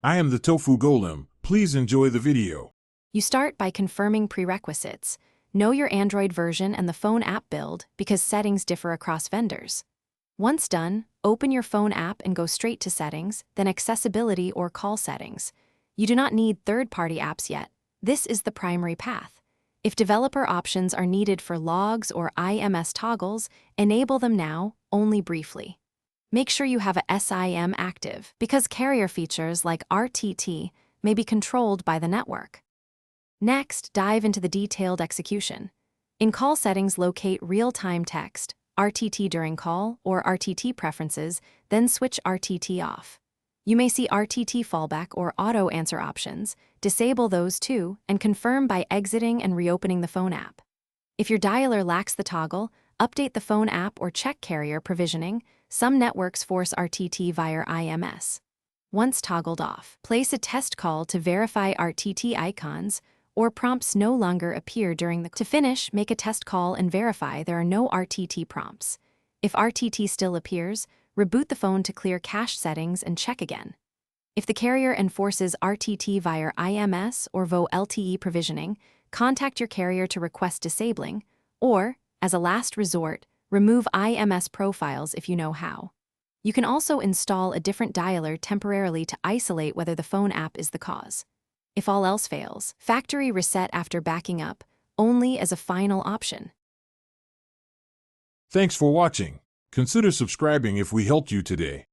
I am the Tofu Golem. Please enjoy the video. You start by confirming prerequisites. Know your Android version and the phone app build because settings differ across vendors. Once done, open your phone app and go straight to Settings, then Accessibility or Call Settings. You do not need third-party apps yet. This is the primary path. If developer options are needed for logs or IMS toggles, enable them now, only briefly. Make sure you have a SIM active because carrier features like RTT may be controlled by the network. Next, dive into the detailed execution. In Call Settings, locate Real-Time Text, RTT during call, or RTT preferences, then switch RTT off. You may see RTT fallback or auto answer options. Disable those too and confirm by exiting and reopening the phone app. If your dialer lacks the toggle, update the phone app or check carrier provisioning. Some networks force RTT via IMS. Once toggled off, place a test call to verify RTT icons or prompts no longer appear during the. To finish, make a test call and verify there are no RTT prompts. If RTT still appears, reboot the phone to clear cache settings and check again. If the carrier enforces RTT via IMS or VoLTE LTE provisioning, contact your carrier to request disabling, or, as a last resort, remove IMS profiles if you know how. You can also install a different dialer temporarily to isolate whether the phone app is the cause. If all else fails, factory reset after backing up, only as a final option. Thanks for watching. Consider subscribing if we helped you today.